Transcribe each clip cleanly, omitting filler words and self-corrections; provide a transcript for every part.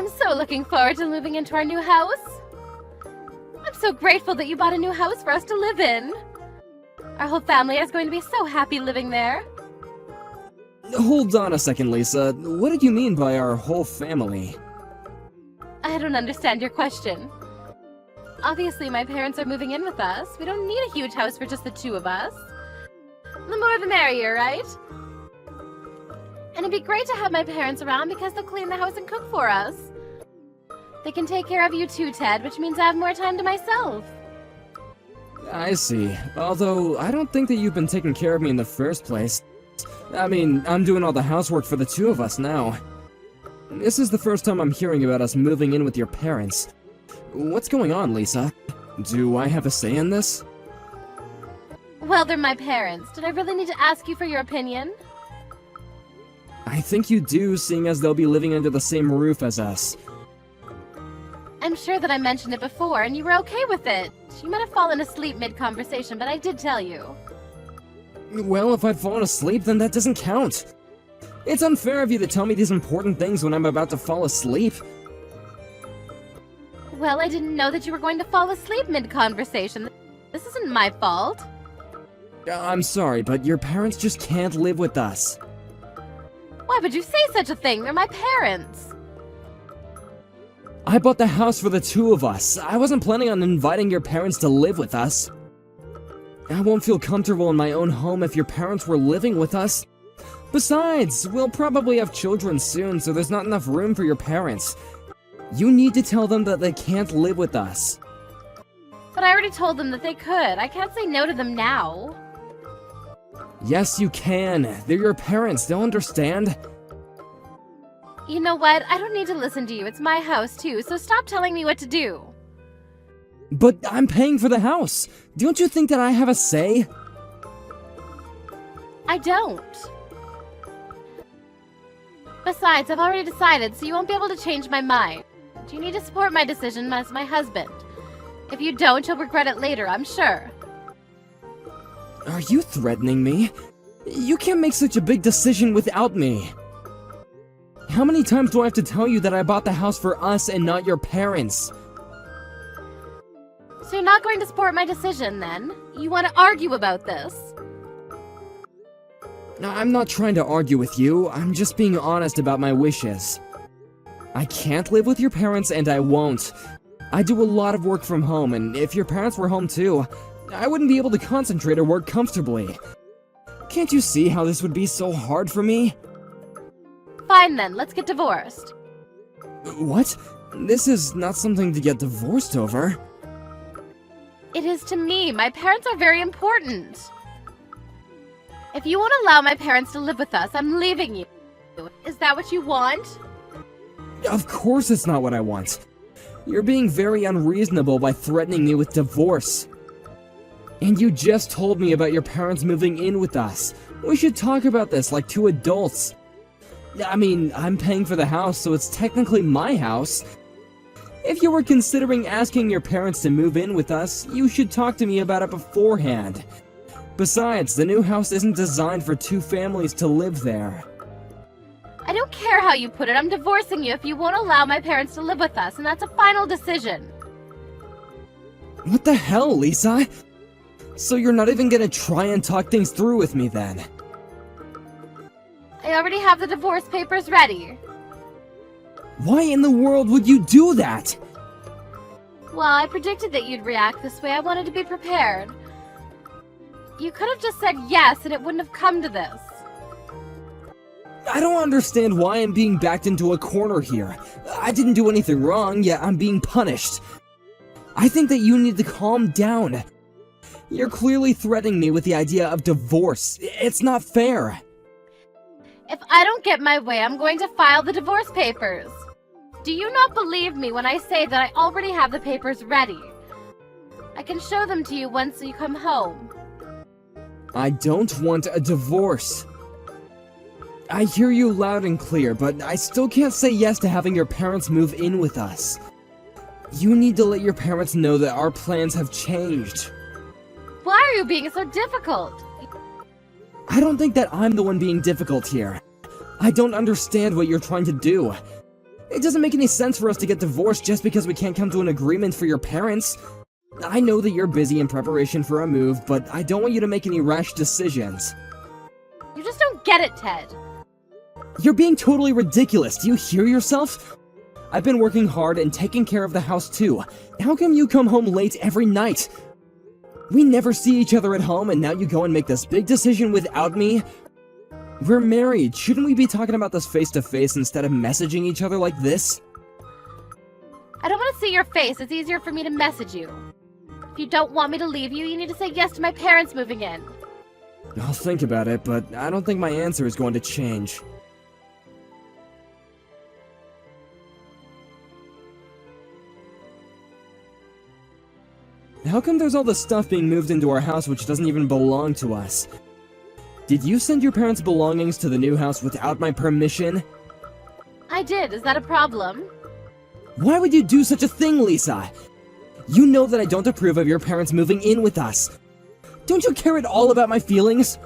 I'm so looking forward to moving into our new house. I'm so grateful that you bought a new house for us to live in. Our whole family is going to be so happy living there. Hold on a second, Lisa. What did you mean by our whole family? I don't understand your question. Obviously, my parents are moving in with us. We don't need a huge house for just the two of us. The more the merrier, right? And it'd be great to have my parents around because they'll clean the house and cook for us. They can take care of you too, Ted, which means I have more time to myself. I see. Although, I don't think that you've been taking care of me in the first place. I mean, I'm doing all the housework for the two of us now. This is the first time I'm hearing about us moving in with your parents. What's going on, Lisa? Do I have a say in this? Well, they're my parents. Did I really need to ask you for your opinion? I think you do, seeing as they'll be living under the same roof as us. I'm sure that I mentioned it before, and you were okay with it. You might have fallen asleep mid-conversation, but I did tell you. Well, if I'd fallen asleep, then that doesn't count. It's unfair of you to tell me these important things when I'm about to fall asleep. Well, I didn't know that you were going to fall asleep mid-conversation. This isn't my fault. I'm sorry, but your parents just can't live with us. Why would you say such a thing? They're my parents. I bought the house for the two of us. I wasn't planning on inviting your parents to live with us. I won't feel comfortable in my own home if your parents were living with us. Besides, we'll probably have children soon, so there's not enough room for your parents. You need to tell them that they can't live with us. But I already told them that they could. I can't say no to them now. Yes, you can. They're your parents. They'll understand. You know what? I don't need to listen to you. It's my house, too, so stop telling me what to do. But I'm paying for the house. Don't you think that I have a say? I don't. Besides, I've already decided, so you won't be able to change my mind. You need to support my decision as my husband. If you don't, you'll regret it later, I'm sure. Are you threatening me? You can't make such a big decision without me. How many times do I have to tell you that I bought the house for us and not your parents? So you're not going to support my decision, then? You want to argue about this? I'm not trying to argue with you, I'm just being honest about my wishes. I can't live with your parents and I won't. I do a lot of work from home, and if your parents were home too, I wouldn't be able to concentrate or work comfortably. Can't you see how this would be so hard for me? Fine then, let's get divorced. What? This is not something to get divorced over. It is to me. My parents are very important. If you won't allow my parents to live with us, I'm leaving you. Is that what you want? Of course it's not what I want. You're being very unreasonable by threatening me with divorce. And you just told me about your parents moving in with us. We should talk about this like two adults. I mean, I'm paying for the house, so it's technically my house. If you were considering asking your parents to move in with us, you should talk to me about it beforehand. Besides, the new house isn't designed for two families to live there. I don't care how you put it. I'm divorcing you if you won't allow my parents to live with us, and that's a final decision. What the hell, Lisa? So you're not even gonna try and talk things through with me then? I already have the divorce papers ready. Why in the world would you do that? Well, I predicted that you'd react this way. I wanted to be prepared. You could have just said yes, and it wouldn't have come to this. I don't understand why I'm being backed into a corner here. I didn't do anything wrong, yet I'm being punished. I think that you need to calm down. You're clearly threatening me with the idea of divorce. It's not fair. If I don't get my way, I'm going to file the divorce papers. Do you not believe me when I say that I already have the papers ready? I can show them to you once you come home. I don't want a divorce. I hear you loud and clear, but I still can't say yes to having your parents move in with us. You need to let your parents know that our plans have changed. Why are you being so difficult? I don't think that I'm the one being difficult here. I don't understand what you're trying to do. It doesn't make any sense for us to get divorced just because we can't come to an agreement for your parents. I know that you're busy in preparation for a move, but I don't want you to make any rash decisions. You just don't get it, Ted. You're being totally ridiculous. Do you hear yourself? I've been working hard and taking care of the house too. How come you come home late every night? We never see each other at home, and now you go and make this big decision without me? We're married. Shouldn't we be talking about this face to face instead of messaging each other like this? I don't want to see your face. It's easier for me to message you. If you don't want me to leave you, you need to say yes to my parents moving in. I'll think about it, but I don't think my answer is going to change. How come there's all this stuff being moved into our house which doesn't even belong to us? Did you send your parents' belongings to the new house without my permission? I did. Is that a problem? Why would you do such a thing, Lisa? You know that I don't approve of your parents moving in with us. Don't you care at all about my feelings?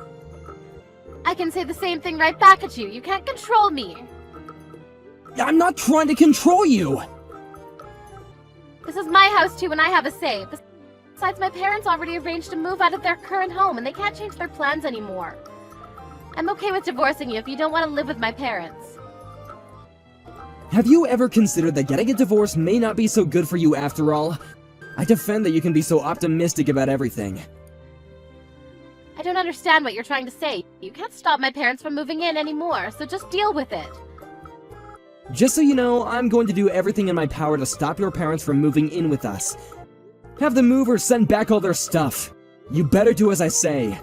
I can say the same thing right back at you. You can't control me. I'm not trying to control you! This is my house too, and I have a say. Besides, my parents already arranged to move out of their current home, and they can't change their plans anymore. I'm okay with divorcing you if you don't want to live with my parents. Have you ever considered that getting a divorce may not be so good for you after all? I defend that you can be so optimistic about everything. I don't understand what you're trying to say. You can't stop my parents from moving in anymore, so just deal with it. Just so you know, I'm going to do everything in my power to stop your parents from moving in with us. Have the movers send back all their stuff. You better do as I say.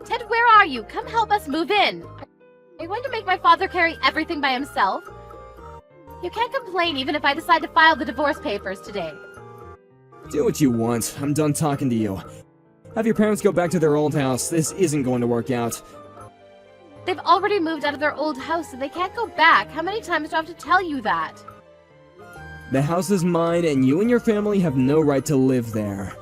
Ted, where are you? Come help us move in. Are you going to make my father carry everything by himself? You can't complain even if I decide to file the divorce papers today. Do what you want. I'm done talking to you. Have your parents go back to their old house. This isn't going to work out. They've already moved out of their old house, so they can't go back. How many times do I have to tell you that? The house is mine, and you and your family have no right to live there.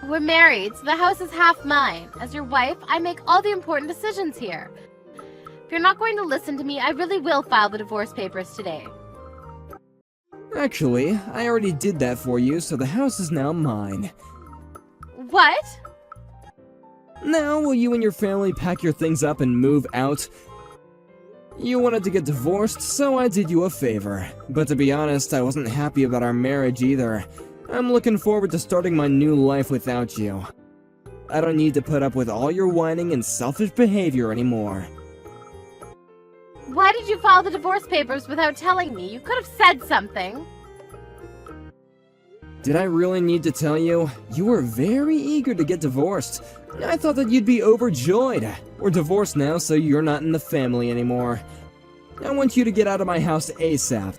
We're married, so the house is half mine. As your wife, I make all the important decisions here. If you're not going to listen to me, I really will file the divorce papers today. Actually, I already did that for you, so the house is now mine. What? Now, will you and your family pack your things up and move out? You wanted to get divorced, so I did you a favor. But to be honest, I wasn't happy about our marriage either. I'm looking forward to starting my new life without you. I don't need to put up with all your whining and selfish behavior anymore. Why did you file the divorce papers without telling me? You could have said something. Did I really need to tell you? You were very eager to get divorced. I thought that you'd be overjoyed. We're divorced now, so you're not in the family anymore. I want you to get out of my house ASAP.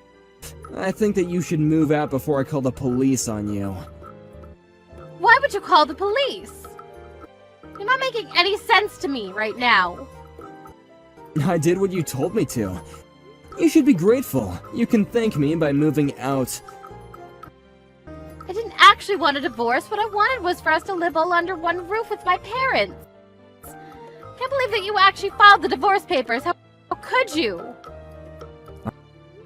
I think that you should move out before I call the police on you. Why would you call the police? You're not making any sense to me right now. I did what you told me to. You should be grateful. You can thank me by moving out. I didn't actually want a divorce. What I wanted was for us to live all under one roof with my parents. Can't believe that you actually filed the divorce papers. How could you?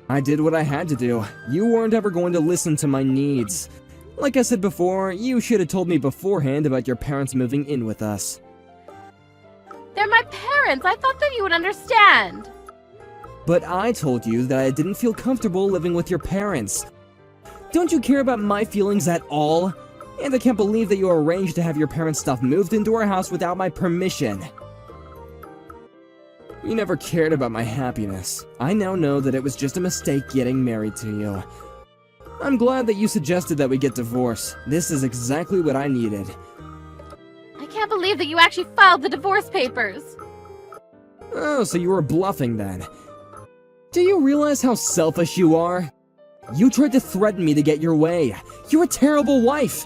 I did what I had to do. You weren't ever going to listen to my needs. Like I said before, you should have told me beforehand about your parents moving in with us. They're my parents. I thought that you would understand. But I told you that I didn't feel comfortable living with your parents. Don't you care about my feelings at all? And I can't believe that you arranged to have your parents' stuff moved into our house without my permission. You never cared about my happiness. I now know that it was just a mistake getting married to you. I'm glad that you suggested that we get divorced. This is exactly what I needed. I can't believe that you actually filed the divorce papers. Oh, so you were bluffing then. Do you realize how selfish you are? You tried to threaten me to get your way. You're a terrible wife.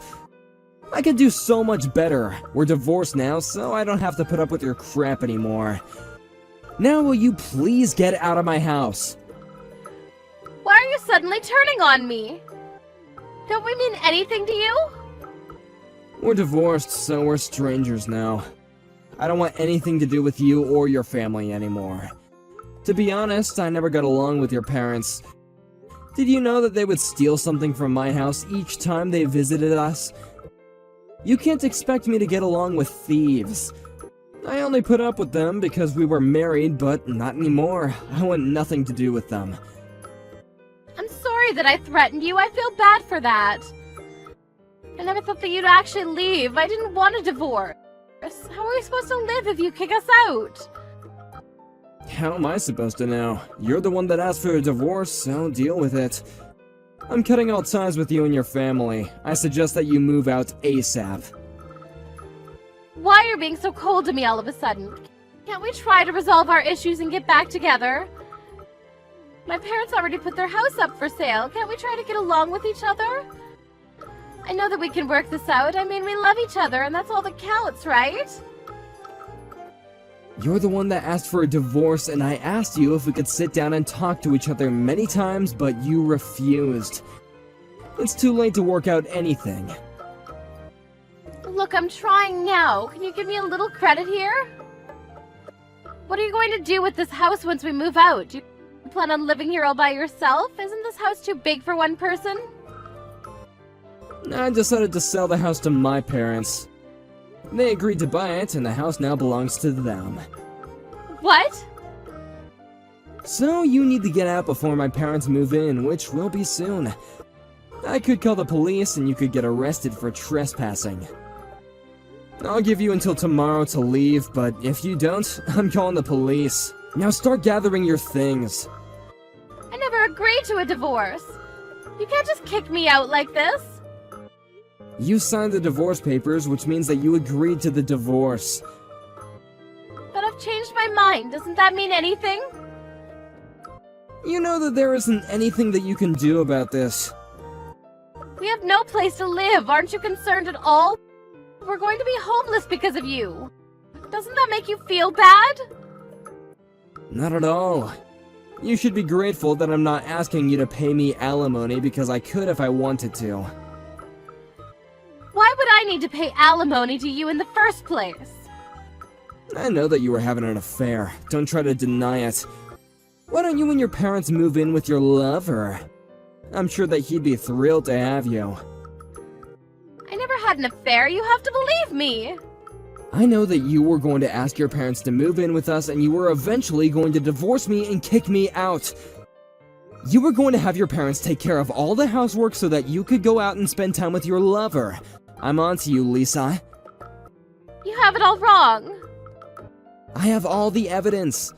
I could do so much better. We're divorced now, so I don't have to put up with your crap anymore. Now will you please get out of my house? Why are you suddenly turning on me? Don't we mean anything to you? We're divorced, so we're strangers now. I don't want anything to do with you or your family anymore. To be honest, I never got along with your parents. Did you know that they would steal something from my house each time they visited us? You can't expect me to get along with thieves. I only put up with them because we were married, but not anymore. I want nothing to do with them. I'm sorry that I threatened you. I feel bad for that. I never thought that you'd actually leave. I didn't want a divorce. How are we supposed to live if you kick us out? How am I supposed to know? You're the one that asked for a divorce, so deal with it. I'm cutting all ties with you and your family. I suggest that you move out ASAP. Why are you being so cold to me all of a sudden? Can't we try to resolve our issues and get back together? My parents already put their house up for sale. Can't we try to get along with each other? I know that we can work this out. I mean, we love each other, and that's all that counts, right? You're the one that asked for a divorce, and I asked you if we could sit down and talk to each other many times, but you refused. It's too late to work out anything. Look, I'm trying now. Can you give me a little credit here? What are you going to do with this house once we move out? Do you plan on living here all by yourself? Isn't this house too big for one person? I decided to sell the house to my parents. They agreed to buy it, and the house now belongs to them. What? So you need to get out before my parents move in, which will be soon. I could call the police, and you could get arrested for trespassing. I'll give you until tomorrow to leave, but if you don't, I'm calling the police. Now start gathering your things. I never agreed to a divorce. You can't just kick me out like this. You signed the divorce papers, which means that you agreed to the divorce. But I've changed my mind. Doesn't that mean anything? You know that there isn't anything that you can do about this. We have no place to live. Aren't you concerned at all? We're going to be homeless because of you. Doesn't that make you feel bad? Not at all. You should be grateful that I'm not asking you to pay me alimony because I could if I wanted to. Why would I need to pay alimony to you in the first place? I know that you were having an affair. Don't try to deny it. Why don't you and your parents move in with your lover? I'm sure that he'd be thrilled to have you. I never had an affair. You have to believe me. I know that you were going to ask your parents to move in with us and you were eventually going to divorce me and kick me out. You were going to have your parents take care of all the housework so that you could go out and spend time with your lover. I'm on to you, Lisa. You have it all wrong. I have all the evidence.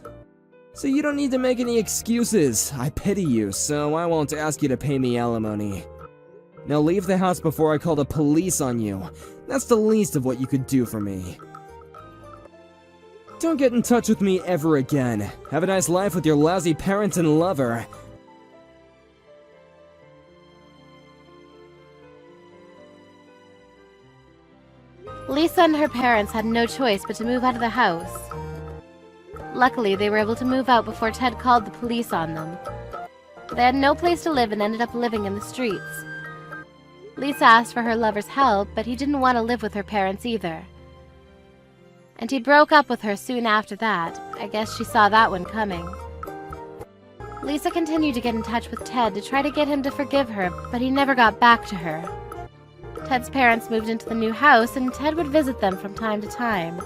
So you don't need to make any excuses. I pity you, so I won't ask you to pay me alimony. Now leave the house before I call the police on you. That's the least of what you could do for me. Don't get in touch with me ever again. Have a nice life with your lousy parents and lover. Lisa and her parents had no choice but to move out of the house. Luckily, they were able to move out before Ted called the police on them. They had no place to live and ended up living in the streets. Lisa asked for her lover's help, but he didn't want to live with her parents either. And he broke up with her soon after that. I guess she saw that one coming. Lisa continued to get in touch with Ted to try to get him to forgive her, but he never got back to her. Ted's parents moved into the new house, and Ted would visit them from time to time.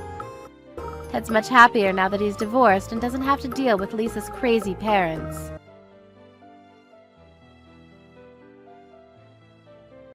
Ted's much happier now that he's divorced and doesn't have to deal with Lisa's crazy parents.